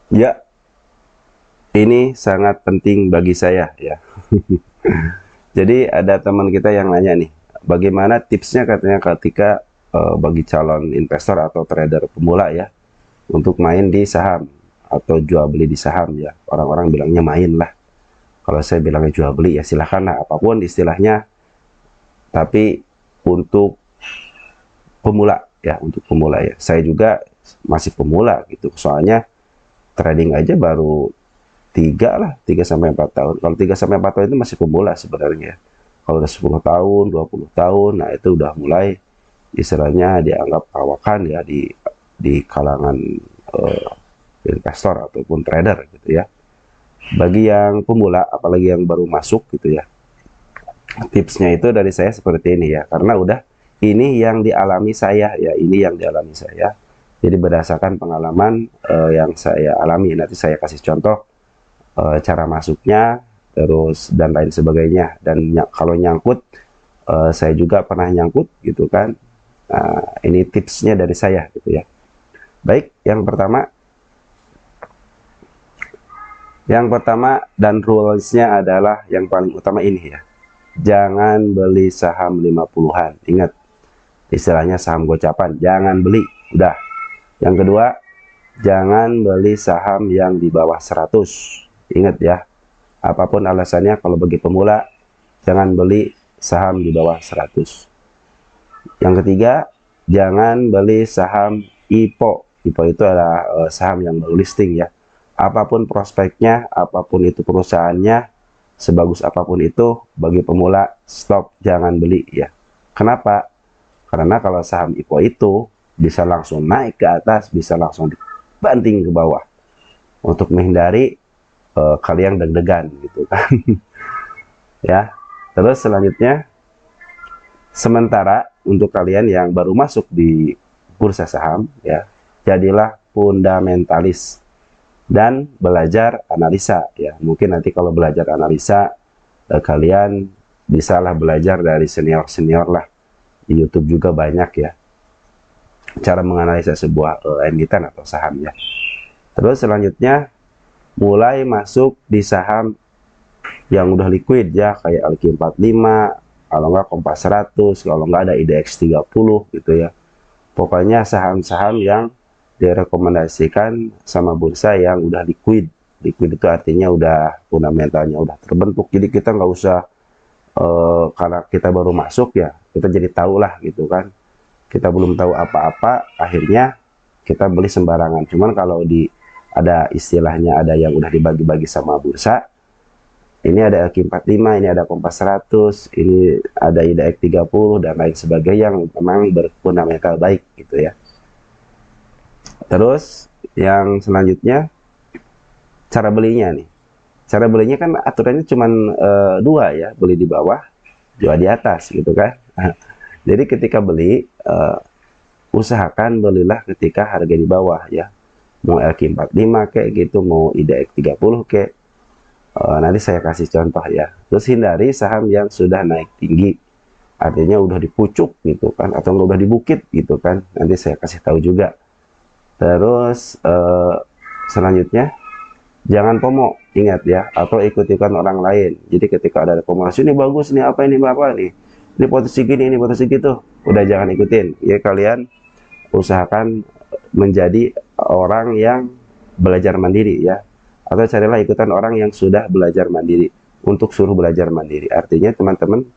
Ya, ini sangat penting bagi saya ya. Jadi ada teman kita yang nanya nih, bagaimana tipsnya katanya ketika bagi calon investor atau trader pemula ya untuk main di saham atau jual beli di saham ya. Orang-orang bilangnya main lah. Kalau saya bilangnya jual beli ya silahkan lah apapun istilahnya. Tapi untuk pemula ya, untuk pemula ya. Saya juga masih pemula gitu. Soalnya trading aja baru 3 sampai 4 tahun. Kalau 3 sampai 4 tahun itu masih pemula sebenarnya. Kalau udah 10 tahun, 20 tahun, nah itu udah mulai istilahnya dianggap perawakan ya di kalangan eh, investor ataupun trader gitu ya. Bagi yang pemula, apalagi yang baru masuk gitu ya, tipsnya itu dari saya seperti ini ya, karena udah ini yang dialami saya ya, ini yang dialami saya. Jadi berdasarkan pengalaman yang saya alami, nanti saya kasih contoh cara masuknya, terus dan lain sebagainya. Dan kalau nyangkut, saya juga pernah nyangkut gitu kan. Nah, ini tipsnya dari saya gitu ya. Baik, yang pertama dan rules-nya adalah yang paling utama ini ya. Jangan beli saham 50-an. Ingat, istilahnya saham gocapan, jangan beli. Udah. Yang kedua, jangan beli saham yang di bawah 100. Ingat ya, apapun alasannya kalau bagi pemula, jangan beli saham di bawah 100. Yang ketiga, jangan beli saham IPO. IPO itu adalah saham yang baru listing ya. Apapun prospeknya, apapun itu perusahaannya, sebagus apapun itu, bagi pemula, stop, jangan beli ya. Kenapa? Karena kalau saham IPO itu bisa langsung naik ke atas, bisa langsung dibanting ke bawah. Untuk menghindari kalian deg-degan gitu kan. Ya. Terus selanjutnya, sementara untuk kalian yang baru masuk di bursa saham ya, jadilah fundamentalis dan belajar analisa ya. Mungkin nanti kalau belajar analisa kalian bisalah belajar dari senior-senior lah. Di YouTube juga banyak ya cara menganalisa sebuah emiten atau saham ya. Terus selanjutnya mulai masuk di saham yang udah liquid ya, kayak LQ45, kalau nggak Kompas 100, kalau nggak ada IDX 30 gitu ya. Pokoknya saham-saham yang direkomendasikan sama bursa yang udah liquid. Liquid itu artinya udah fundamentalnya udah terbentuk. Jadi kita nggak usah karena kita baru masuk ya, kita jadi tahu lah gitu kan. Kita belum tahu apa-apa, akhirnya kita beli sembarangan. Cuman kalau ada istilahnya, ada yang udah dibagi-bagi sama bursa, ini ada LQ45, ini ada Kompas 100, ini ada IDX 30 dan lain sebagainya yang memang berfundamental baik gitu ya. Terus yang selanjutnya cara belinya nih. Cara belinya kan aturannya cuma dua ya, beli di bawah, jual di atas gitu kan. Jadi ketika beli usahakan belilah ketika harga di bawah ya. Mau LQ45 kayak gitu, mau IDX 30 kayak. Nanti saya kasih contoh ya. Terus hindari saham yang sudah naik tinggi, artinya udah di pucuk gitu kan, atau udah di bukit gitu kan. Nanti saya kasih tahu juga. Terus selanjutnya jangan FOMO, ingat ya, atau ikut-ikutan orang lain. Jadi ketika ada rekomendasi ini bagus nih, apa ini apa nih, ini potensi gini, ini potensi gitu, udah jangan ikutin. Ya kalian usahakan menjadi orang yang belajar mandiri ya, atau carilah ikutan orang yang sudah belajar mandiri untuk suruh belajar mandiri. Artinya teman-teman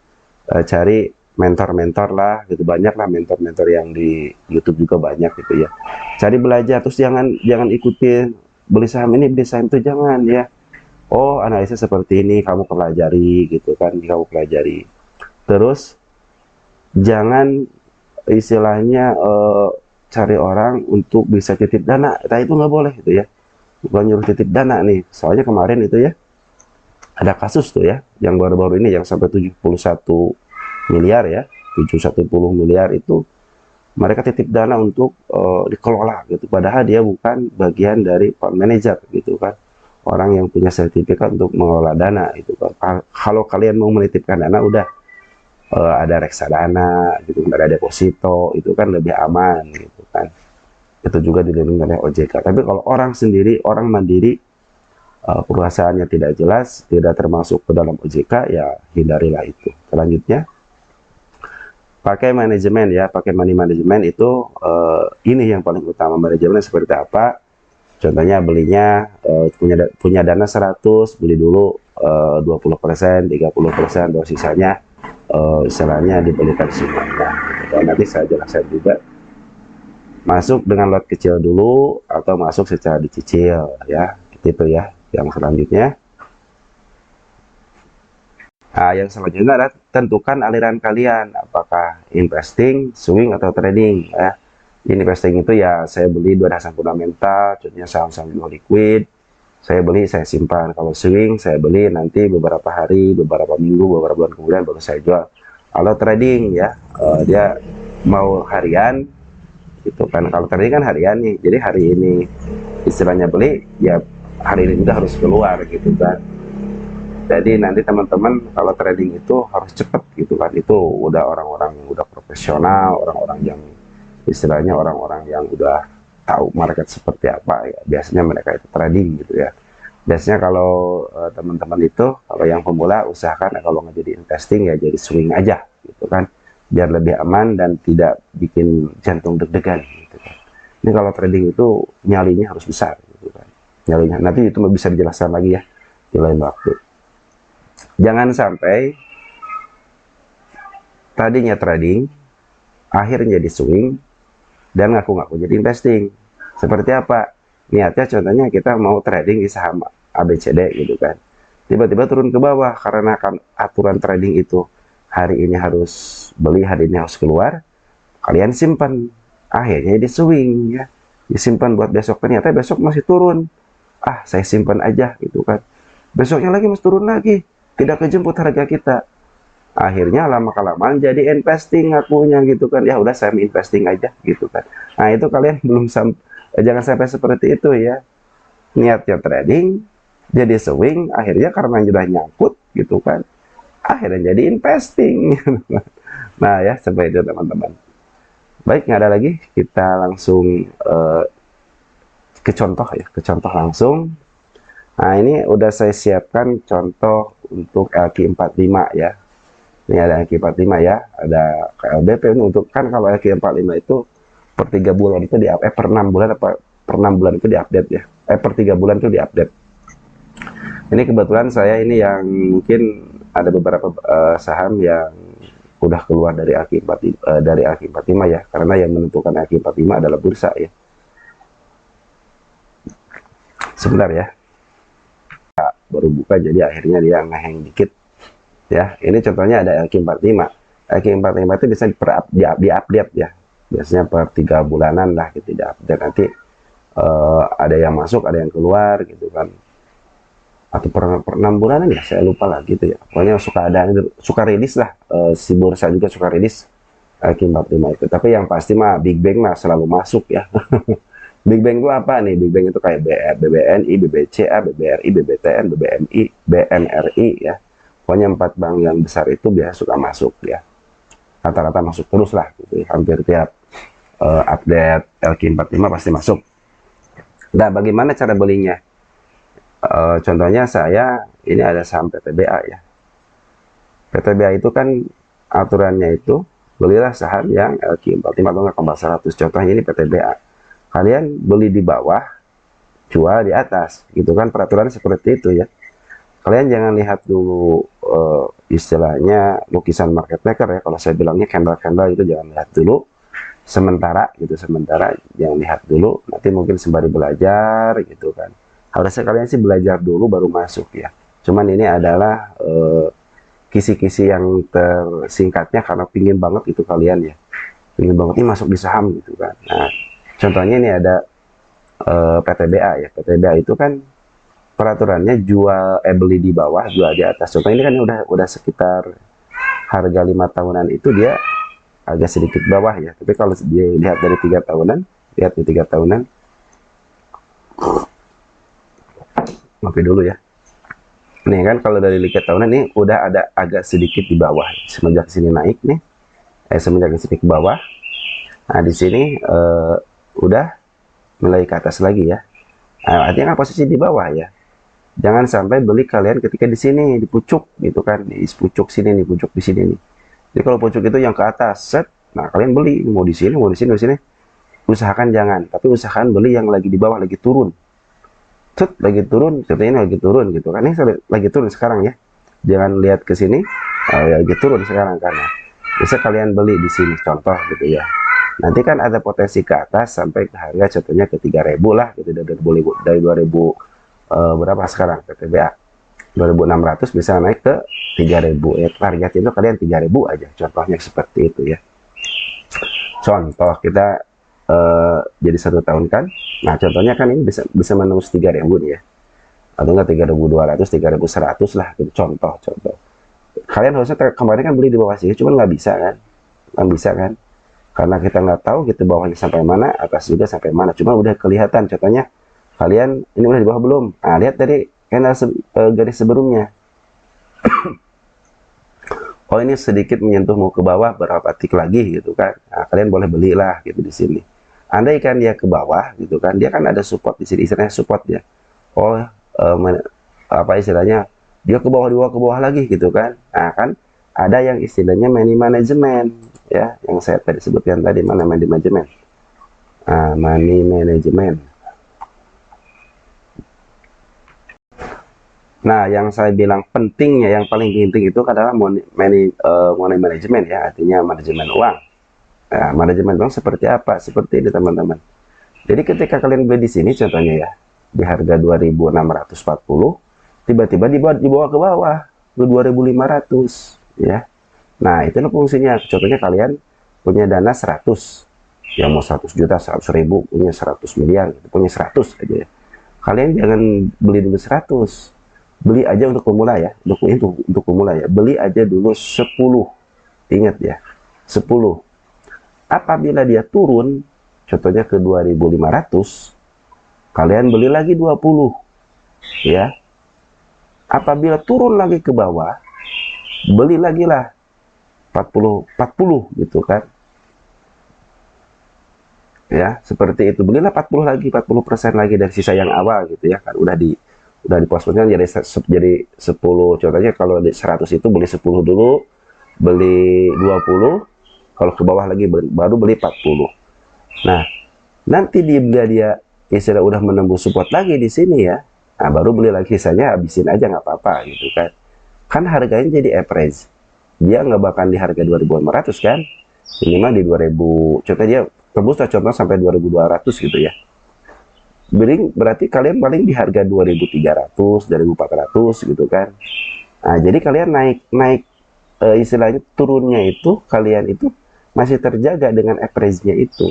cari mentor-mentor lah gitu, banyak lah mentor-mentor yang di YouTube juga banyak gitu ya. Cari belajar, terus jangan jangan ikutin beli saham ini beli saham itu, jangan ya. Oh analisis seperti ini kamu pelajari gitu kan, kamu pelajari. Terus jangan istilahnya cari orang untuk bisa titip dana, nah itu nggak boleh gitu ya. Bukan nyuruh titip dana nih, soalnya kemarin itu ya ada kasus tuh ya, yang baru-baru ini yang sampai 71 miliar ya, 710 miliar itu mereka titip dana untuk dikelola gitu, padahal dia bukan bagian dari fund manager gitu kan, orang yang punya sertifikat untuk mengelola dana itu kan. Kalau kalian mau menitipkan dana udah ada reksadana gitu, ada deposito, itu kan lebih aman gitu kan. itu juga dilindungi oleh OJK. Tapi kalau orang sendiri, orang mandiri, peruasaannya tidak jelas, tidak termasuk ke dalam OJK, ya hindarilah itu. Selanjutnya, pakai manajemen ya, pakai money management itu ini yang paling utama. Manajemen seperti apa? Contohnya belinya punya dana 100, beli dulu 20%, 30%, dan sisanya istilahnya dibelikan semuanya. Dan nanti saya jelaskan juga, masuk dengan lot kecil dulu atau masuk secara dicicil ya, itu ya. Yang selanjutnya, yang selanjutnya adalah tentukan aliran kalian, apakah investing, swing, atau trading ya. Investing itu ya saya beli berdasarkan fundamental, contohnya saham-saham liquid, saya beli, saya simpan. Kalau swing, saya beli nanti beberapa hari, beberapa minggu, beberapa bulan kemudian baru saya jual. Kalau trading ya, dia mau harian gitu kan. Kalau trading kan harian nih, jadi hari ini istilahnya beli, ya hari ini udah harus keluar gitu kan. Jadi nanti teman-teman kalau trading itu harus cepet gitu kan. Itu udah orang-orang yang udah profesional, orang-orang yang istilahnya orang-orang yang udah tahu market seperti apa ya. Biasanya mereka itu trading gitu ya. Biasanya kalau teman-teman itu, kalau yang pemula, usahakan kalau nggak jadi investing ya jadi swing aja gitu kan, biar lebih aman dan tidak bikin jantung deg-degan gitu kan. Ini kalau trading itu nyalinya harus besar gitu kan. Nyalinya nanti itu bisa dijelaskan lagi ya di lain waktu. Jangan sampai tadinya trading, akhirnya jadi swing, dan ngaku-ngaku jadi investing. Seperti apa? Niatnya contohnya kita mau trading di saham ABCD gitu kan. Tiba-tiba turun ke bawah, karena kan aturan trading itu hari ini harus beli, hari ini harus keluar. Kalian simpan, akhirnya jadi swing ya. Disimpan buat besok, ternyata besok masih turun. Ah, saya simpan aja gitu kan. Besoknya lagi masih turun lagi, tidak kejemput harga kita. Akhirnya lama-kelamaan jadi investing ngakunya gitu kan. Ya udah saya investing aja gitu kan. Nah, itu kalian jangan sampai seperti itu ya. Niatnya trading jadi swing, akhirnya karena sudah nyangkut gitu kan, akhirnya jadi investing. Nah ya, seperti itu teman-teman. Baik, nggak ada lagi, kita langsung ke contoh ya, ke contoh langsung. Nah, ini udah saya siapkan contoh untuk LQ45 ya. Ini ada LQ45 ya, ada KLBP. Untuk kan kalau LQ45 itu per 3 bulan itu per 6 bulan apa per 6 bulan itu diupdate ya. Per 3 bulan itu diupdate. Ini kebetulan saya ini yang mungkin ada beberapa saham yang udah keluar dari LQ45 ya, karena yang menentukan LQ45 adalah bursa ya. Sebentar ya, baru buka jadi akhirnya dia ngehang dikit ya. Ini contohnya ada LQ45. LQ45 itu bisa diupdate ya, biasanya per 3 bulanan lah gitu diupdate. Nanti ada yang masuk, ada yang keluar gitu kan, atau per 6 bulanan ya, saya lupa lah gitu ya. Pokoknya suka rilis lah, si bursa juga suka rilis LQ45 itu. Tapi yang pasti mah Big Bang mah selalu masuk ya. Big Bang itu apa nih? Big Bang itu kayak BR, BBNI, BBCA, BBRI, BBTN, BBMI, BNRI ya. Pokoknya 4 bank yang besar itu biasa suka masuk ya. Rata-rata masuk terus lah gitu ya. Hampir tiap update LQ45 pasti masuk. Nah, bagaimana cara belinya? Contohnya saya ini ada saham PTBA ya. PTBA itu kan aturannya itu belilah saham yang LQ45 atau kembali 100. Contohnya ini PTBA. Kalian beli di bawah, jual di atas, gitu kan, peraturan seperti itu ya. Kalian jangan lihat dulu istilahnya lukisan market maker ya. Kalau saya bilangnya candle-candle itu jangan lihat dulu. Sementara jangan lihat dulu. Nanti mungkin sembari belajar gitu kan. Harusnya kalian sih belajar dulu baru masuk ya. Cuman ini adalah kisi-kisi yang tersingkatnya karena pingin banget itu kalian ya. Pingin banget ini masuk di saham gitu kan. Nah, contohnya ini ada PTBA ya. PTBA itu kan peraturannya beli di bawah, jual di atas. Contohnya ini kan udah sekitar harga 5 tahunan itu dia agak sedikit bawah ya. Tapi kalau dilihat dari 3 tahunan, lihat di 3 tahunan. Ngopi dulu ya. Nih kan kalau dari 3 tahunan ini udah ada agak sedikit di bawah. Semenjak sini naik nih. Semenjak sini ke bawah. Nah, di sini udah mulai ke atas lagi ya. Artinya kan posisi di bawah ya. Jangan sampai beli kalian ketika di sini, di pucuk gitu kan, di pucuk sini nih, pucuk di sini nih. Jadi kalau pucuk itu yang ke atas, set, nah kalian beli mau di sini, mau di sini, mau di sini. Usahakan jangan, tapi usahakan beli yang lagi di bawah, lagi turun. Set, lagi turun, seperti ini lagi turun gitu kan. Ini lagi turun sekarang ya. Jangan lihat ke sini, lagi turun sekarang karena bisa kalian beli di sini contoh gitu ya. Nanti kan ada potensi ke atas sampai ke harga contohnya ke 3.000 lah gitu dari 2000 berapa sekarang PTBA 2.600 bisa naik ke 3.000 ya. Target itu kalian 3.000 aja contohnya seperti itu ya. Contoh kita jadi 1 tahun kan, nah contohnya kan ini bisa menembus 3.000 nih ya, atau enggak 3.200 3.100 lah gitu, contoh kalian harusnya kemarin kan beli di bawah sini cuman nggak bisa kan karena kita nggak tahu gitu bawahnya sampai mana, atas juga sampai mana, cuma udah kelihatan contohnya kalian ini udah di bawah belum, nah lihat dari candle garis sebelumnya. Oh ini sedikit menyentuh mau ke bawah berapa tik lagi gitu kan, nah, kalian boleh belilah gitu di sini. Andai kan dia ke bawah gitu kan, dia kan ada support di sini, istilahnya support ya. Oh apa istilahnya, dia ke bawah lagi gitu kan. Nah kan ada yang istilahnya money management ya, yang saya tadi sebutkan tadi, mana money management. Money management. Nah, yang saya bilang pentingnya, yang paling penting itu adalah money management ya, artinya manajemen uang. Nah, manajemen uang seperti apa? Seperti ini teman-teman. Jadi ketika kalian beli di sini contohnya ya, di harga 2.640, tiba-tiba dibawa ke bawah ke 2.500 ya. Nah, itu fungsinya. Contohnya kalian punya dana 100, ya mau 100 juta, 100 ribu, punya 100 miliar, punya 100 aja ya. Kalian jangan beli dulu 100. Beli aja untuk pemula ya, untuk pemula ya. Beli aja dulu 10. Ingat ya, 10. Apabila dia turun, contohnya ke 2.500, kalian beli lagi 20, ya. Apabila turun lagi ke bawah, beli lagi lah 40 gitu kan. Ya, seperti itu. Belilah 40 lagi, 40% lagi dari sisa yang awal gitu ya kan. Udah di posponnya jadi 10. Contohnya kalau di 100 itu beli 10 dulu, beli 20. Kalau ke bawah lagi baru beli 40. Nah, nanti dia istilah udah menembus support lagi di sini ya. Nah, baru beli lagi, sisanya habisin aja nggak apa-apa gitu kan. Kan harganya jadi average. Dia nggak bakal di harga 2.500 kan. Minimal di 2.000. Contohnya dia tembus contoh sampai 2.200 gitu ya. Berarti kalian paling di harga 2.300, 2.400 gitu kan. Nah, jadi kalian naik istilahnya turunnya itu kalian itu masih terjaga dengan average-nya itu.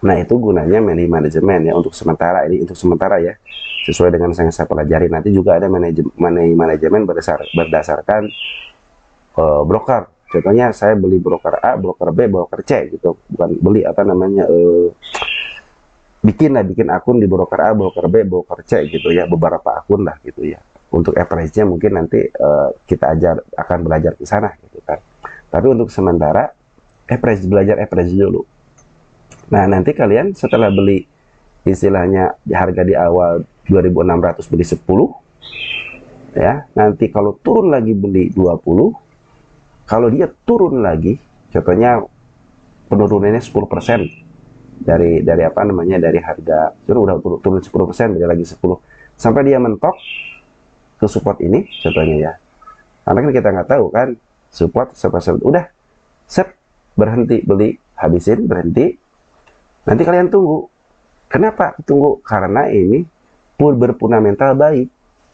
Nah, itu gunanya money management ya, untuk sementara ini, untuk sementara ya. Sesuai dengan yang saya pelajari, nanti juga ada money management berdasarkan broker. Contohnya saya beli broker A, broker B, broker C gitu. Bukan beli apa namanya bikin akun di broker A, broker B, broker C gitu ya, beberapa akun lah gitu ya. Untuk average-nya mungkin nanti kita akan belajar ke sana gitu kan. Tapi untuk sementara belajar average dulu. Nah, nanti kalian setelah beli istilahnya di harga di awal 2.600 beli 10 ya, nanti kalau turun lagi beli 20. Kalau dia turun lagi, contohnya penurunannya 10% dari apa namanya, dari harga udah turun 10%, beli lagi 10 sampai dia mentok ke support ini contohnya ya. Karena kan kita nggak tahu kan support udah set, berhenti beli, habisin, berhenti. Nanti kalian tunggu. Kenapa tunggu? Karena ini berfundamental baik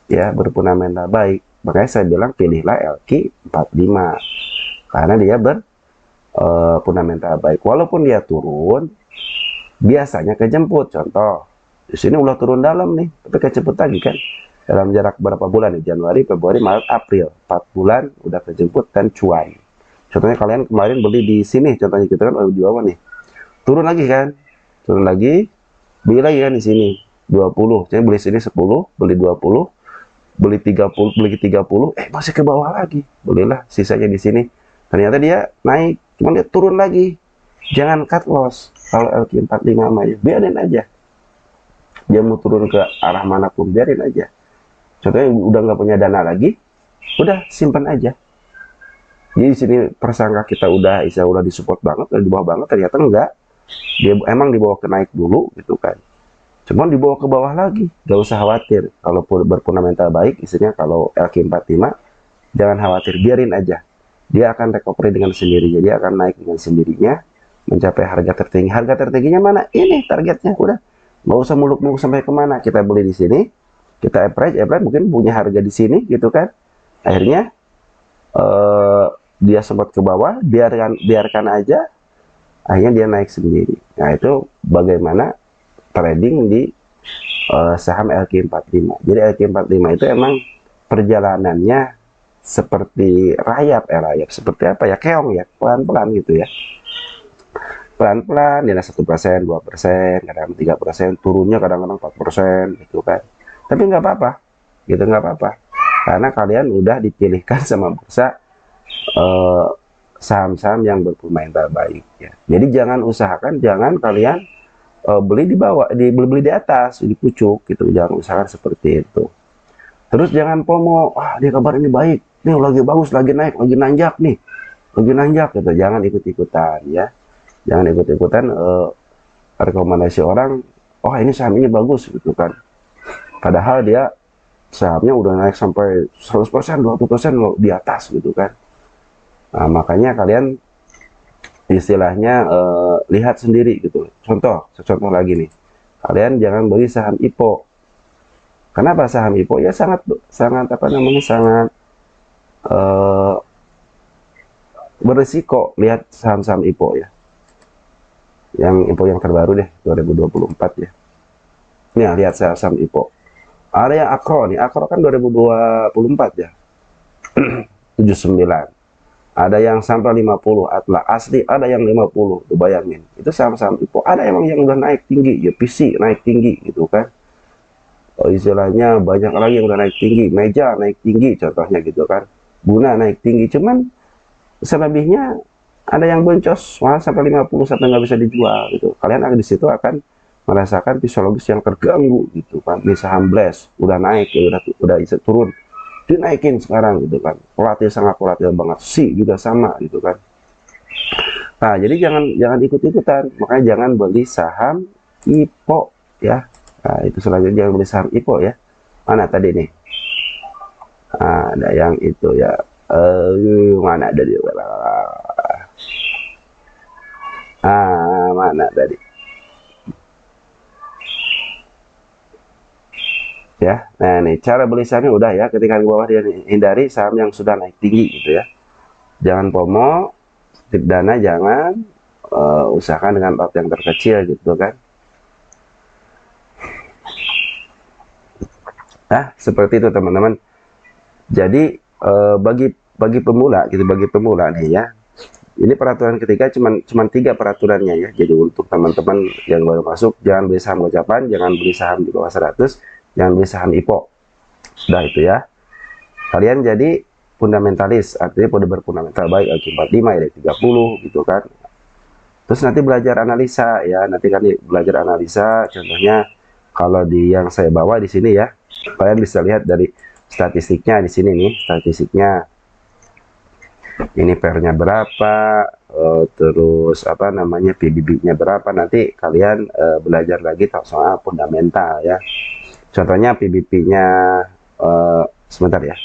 ya, berfundamental baik. Makanya saya bilang pilihlah LQ45 karena dia fundamental baik. Walaupun dia turun, biasanya kejemput. Contoh di sini udah turun dalam nih, tapi kejemput lagi kan dalam jarak berapa bulan nih, Januari, Februari, Maret, April, 4 bulan udah kejemput dan cuan. Contohnya kalian kemarin beli di sini, contohnya gitu kan, di bawah nih, turun lagi kan, turun lagi, beli lagi kan di sini 20. Jadi beli sini 10, beli 20, beli 30, masih ke bawah lagi, belilah sisanya di sini. Ternyata dia naik, cuman dia turun lagi. Jangan cut loss kalau LQ45 aja, biarin aja. dia mau turun ke arah manapun biarin aja. Contohnya udah nggak punya dana lagi, udah simpan aja. Jadi di sini persangka kita udah disupport banget, udah di bawah banget, ternyata enggak. Dia emang dibawa ke naik dulu gitu kan. Cuman dibawa ke bawah lagi, gak usah khawatir. Kalau berfundamental baik, isinya kalau LQ45, jangan khawatir, biarin aja. Dia akan recovery dengan sendirinya, dia akan naik dengan sendirinya, mencapai harga tertinggi. Harga tertingginya mana? Ini targetnya, udah. Nggak usah muluk-muluk sampai kemana. Kita beli di sini, kita average mungkin punya harga di sini gitu kan. Akhirnya dia sempat ke bawah, biarkan aja, akhirnya dia naik sendiri. Nah itu bagaimana trading di saham LQ45. Jadi LQ45 itu emang perjalanannya seperti rayap seperti apa ya, keong ya, pelan-pelan gitu ya, pelan-pelan, dia 1%, 2%, kadang 3%, turunnya kadang-kadang 4% gitu kan. Tapi nggak apa-apa, gitu nggak apa-apa, karena kalian udah dipilihkan sama bursa saham-saham yang berfundamental baik ya. Jadi jangan kalian beli di bawah, beli di atas, di pucuk gitu, jangan usahakan seperti itu. Terus jangan FOMO, dia kabar ini baik, nih lagi bagus, lagi naik, lagi nanjak gitu, jangan ikut-ikutan ya. Jangan ikut-ikutan rekomendasi orang, ini saham ini bagus gitu kan. Padahal dia sahamnya udah naik sampai 100%, 200% di atas gitu kan. Nah, makanya kalian istilahnya lihat sendiri gitu. Contoh lagi nih. Kalian jangan beli saham IPO. Kenapa saham IPO? Ya sangat berisiko. Lihat saham-saham IPO ya. Yang IPO yang terbaru deh, 2024 ya. Nih, lihat saham IPO. Ada yang Akro nih, Akro kan 2024 ya. 79. Ada yang sampai 50, Atla asli ada yang 50, tuh bayangin. Itu saham-saham IPO. Ada emang yang udah naik tinggi, ya PC naik tinggi gitu kan. Istilahnya banyak lagi yang udah naik tinggi, Meja naik tinggi contohnya gitu kan. Guna naik tinggi, cuman selebihnya ada yang boncos malah sampai 50 sampai nggak bisa dijual gitu. Kalian akan di situ akan merasakan psikologis yang terganggu gitu kan. Di saham Blast udah naik ya, udah bisa turun, dinaikin sekarang gitu kan. Sangat volatil banget. Sih juga sama gitu kan. Nah, jadi jangan ikut-ikutan. Makanya jangan beli saham IPO ya. Nah, itu selanjutnya jangan beli saham IPO ya. Mana tadi nih? Nah, ada yang itu ya. Mana ada dia? Mana tadi? Ya, nah nih cara beli sahamnya udah ya. Ketika di bawah dia hindari saham yang sudah naik tinggi gitu ya. Jangan FOMO, tip dana jangan, usahakan dengan lot yang terkecil gitu kan. Nah, seperti itu teman-teman. Jadi bagi pemula gitu, bagi pemula nih ya. Ini peraturan ketiga cuman 3 peraturannya ya. Jadi untuk teman-teman yang baru masuk, jangan beli saham gocapan, jangan beli saham di bawah 100, jangan beli saham IPO. Sudah itu ya. Kalian jadi fundamentalis, artinya pada berfundamental baik LQ45 ya 30 gitu kan. Terus nanti belajar analisa ya, nanti kan belajar analisa, contohnya kalau di yang saya bawa di sini ya, kalian bisa lihat dari statistiknya di sini nih, statistiknya ini pairnya berapa, terus apa namanya PBB-nya berapa, nanti kalian belajar lagi soal fundamental ya. Contohnya PBB-nya sebentar ya.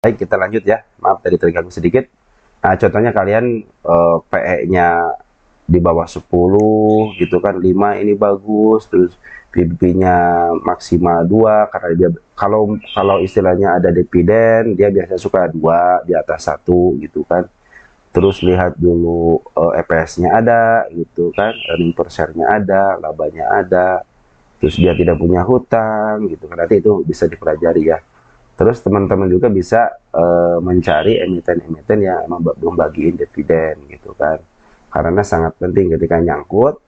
Baik, kita lanjut ya. Maaf tadi terganggu sedikit. Nah, contohnya kalian PE-nya di bawah 10 gitu kan, 5 ini bagus, terus PBB-nya maksimal 2 karena dia kalau istilahnya ada dividen, dia biasanya suka 2 di atas 1 gitu kan. Terus lihat dulu EPS-nya ada gitu kan, earning per share-nya ada, labanya ada. Terus dia tidak punya hutang gitu kan, nanti itu bisa dipelajari ya. Terus teman-teman juga bisa mencari emiten-emiten yang emang membagiin dividen gitu kan, karena sangat penting ketika nyangkut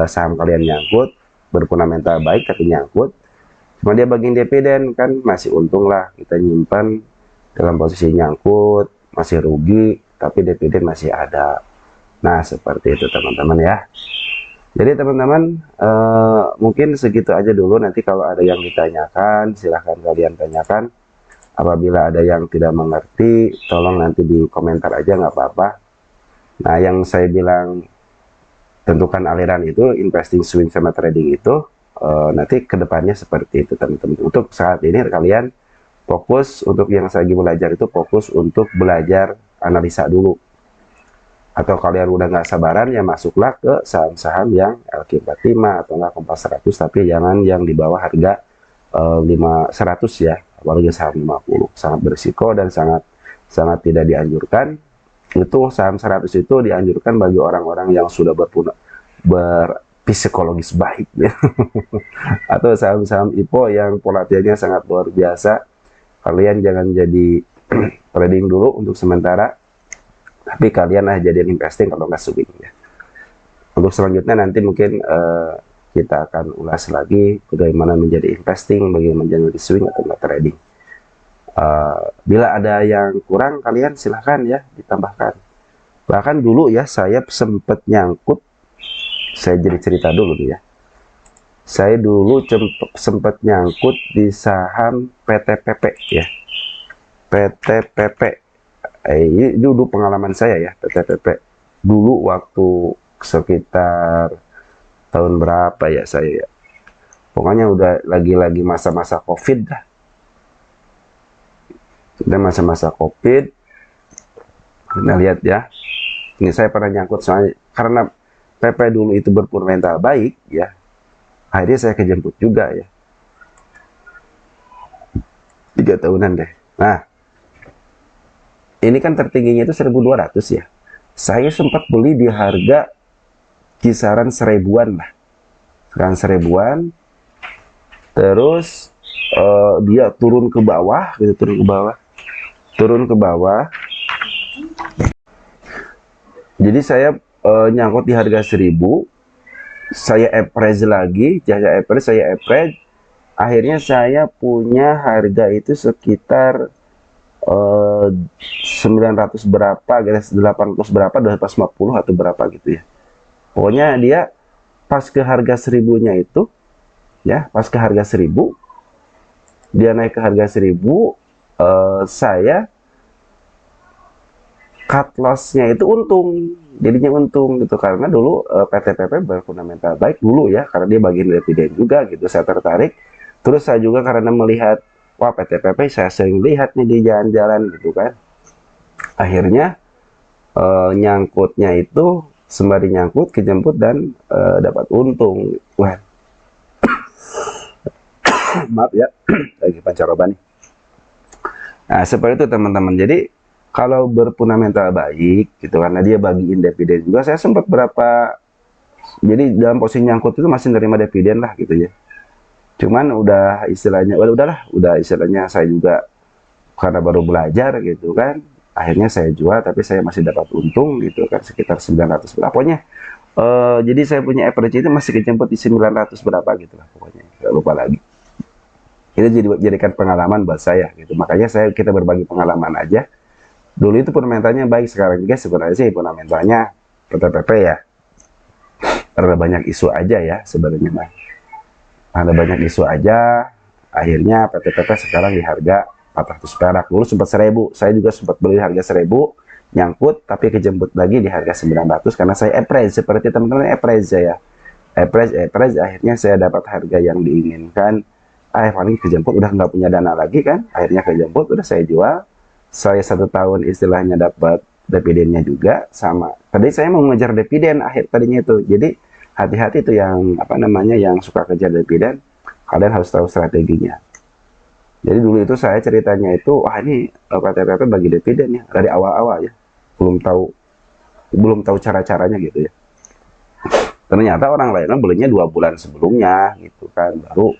saham kalian nyangkut berfundamental baik tapi nyangkut cuma dia bagiin dividen, kan masih untung lah. Kita nyimpan dalam posisi nyangkut masih rugi tapi dividen masih ada. Nah seperti itu teman-teman ya. Jadi teman-teman, mungkin segitu aja dulu. Nanti kalau ada yang ditanyakan, silahkan kalian tanyakan. Apabila ada yang tidak mengerti, tolong nanti di komentar aja, nggak apa-apa. Nah, yang saya bilang tentukan aliran itu, investing, swing, sama trading itu, nanti kedepannya seperti itu teman-teman. Untuk saat ini kalian fokus, untuk yang saya lagi belajar itu fokus untuk belajar analisa dulu. Atau kalian udah nggak sabaran, ya masuklah ke saham-saham yang LQ45 atau nggak Kompas 100, tapi jangan yang di bawah harga 100 ya, apalagi saham 50, sangat berisiko dan sangat tidak dianjurkan. Itu saham 100 itu dianjurkan bagi orang-orang yang sudah berpsikologis baik ya. Atau saham-saham IPO yang volatilnya sangat luar biasa. Kalian jangan jadi trading dulu untuk sementara, tapi kalian jadian investing kalau nggak swing ya. Untuk selanjutnya nanti mungkin kita akan ulas lagi bagaimana menjadi investing, bagaimana menjadi swing atau trading. Bila ada yang kurang, kalian silahkan ya ditambahkan. Bahkan dulu ya, saya sempat nyangkut, saya jadi cerita dulu nih ya. Saya dulu sempat nyangkut di saham PTPP ya. PTPP. Ini dulu pengalaman saya ya, PTPP. Dulu waktu sekitar tahun berapa ya saya ya. Pokoknya udah lagi-lagi masa-masa COVID dah. Sudah masa-masa COVID. Kita lihat ya. Ini saya pernah nyangkut soalnya karena PP dulu itu berfundamental baik ya. Akhirnya saya kejemput juga ya. 3 tahunan deh. Nah, ini kan tertingginya itu 1.200 ya. Saya sempat beli di harga kisaran 1000-an lah. Sekarang 1000-an. Terus dia turun ke bawah gitu, turun ke bawah. Jadi saya nyangkut di harga 1000. Saya average lagi, saya average. Akhirnya saya punya harga itu sekitar 900 berapa, 800 berapa, 250 atau berapa gitu ya. Pokoknya dia pas ke harga 1000-nya itu ya, pas ke harga 1000 dia naik ke harga 1000, saya cut loss-nya itu untung, jadinya untung gitu, karena dulu PTPP berfundamental baik dulu ya, karena dia bagian dividen juga gitu. Saya tertarik, terus saya juga karena melihat wah PTPP saya sering lihat nih di jalan-jalan gitu kan. Akhirnya nyangkutnya itu sembari nyangkut kejemput dan dapat untung. Wah, maaf ya, lagi pancaroba nih. Nah seperti itu teman-teman. Jadi kalau berfundamental baik gitu, karena dia bagiin dividen juga, saya sempat berapa, jadi dalam posisi nyangkut itu masih nerima dividen lah gitu ya. Cuman udah istilahnya, udah istilahnya saya juga karena baru belajar gitu kan, akhirnya saya jual, tapi saya masih dapat untung gitu kan, sekitar 900 berapa. Pokoknya jadi saya punya average itu masih kejemput di 900 berapa gitu lah pokoknya, nggak lupa lagi. Itu jadikan pengalaman buat saya gitu, makanya kita berbagi pengalaman aja. Dulu itu fundamentalnya baik, sekarang juga sebenarnya sih fundamentalnya PTPP ya, karena banyak isu aja ya sebenarnya mah. Ada banyak isu aja, akhirnya PTPP sekarang di harga 400 perak. Dulu sempat 1000, saya juga sempat beli harga 1000, nyangkut, tapi kejemput lagi di harga 900, karena saya average, seperti teman-teman average ya. Average, akhirnya saya dapat harga yang diinginkan. Paling kejemput, udah nggak punya dana lagi kan, akhirnya kejemput, udah saya jual. Saya 1 tahun istilahnya dapat dividennya juga, sama. Tadi saya mau mengejar dividen tadinya itu, jadi hati-hati tuh yang yang suka kejar dividen, kalian harus tahu strateginya. Jadi dulu itu saya ceritanya itu, wah ini PTPP bagi dividen ya, dari awal-awal ya, belum tahu cara-caranya gitu ya. Ternyata orang lainnya belinya 2 bulan sebelumnya gitu kan, baru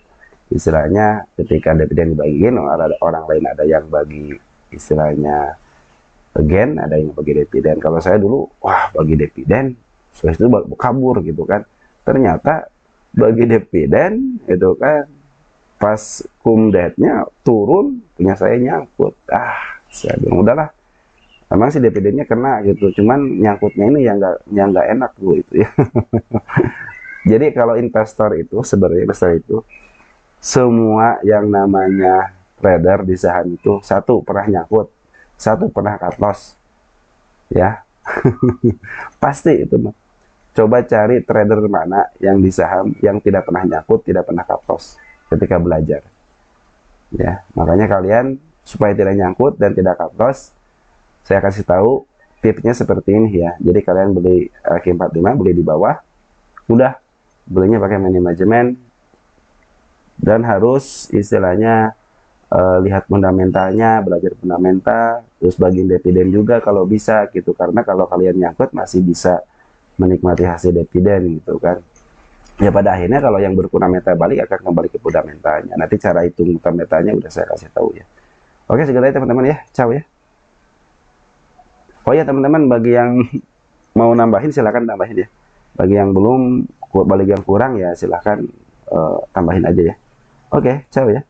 istilahnya ketika dividen dibagiin, orang lain ada yang bagi istilahnya again, ada yang bagi dividen. Kalau saya dulu, wah bagi dividen, setelah itu kabur gitu kan. Ternyata bagi dividen itu kan pas kumdetnya turun, punya saya nyangkut. Saya bilang udahlah, memang sih dividennya kena gitu, cuman nyangkutnya ini yang nggak enak dulu itu ya. Jadi kalau investor itu sebenarnya investor itu semua yang namanya trader di saham itu satu pernah nyangkut, satu pernah cut loss, ya. Pasti itu mah. Coba cari trader mana yang di saham yang tidak pernah nyangkut, tidak pernah cut loss ketika belajar. Ya, makanya kalian supaya tidak nyangkut dan tidak cut loss, saya kasih tahu tipsnya seperti ini ya. Jadi kalian beli Q45 beli di bawah, udah belinya pakai money management dan harus istilahnya lihat fundamentalnya, belajar fundamental, terus bagiin dividen juga kalau bisa gitu, karena kalau kalian nyangkut masih bisa menikmati hasil dividen gitu kan. Ya pada akhirnya kalau yang berfundamental balik akan kembali ke fundamentalnya. Nanti cara hitung fundamentalnya udah saya kasih tahu ya. Oke segitu aja teman-teman ya, ciao ya. Oh ya teman-teman, bagi yang mau nambahin silahkan tambahin ya. Bagi yang belum, bagi yang kurang ya silahkan tambahin aja ya. Oke, ciao ya.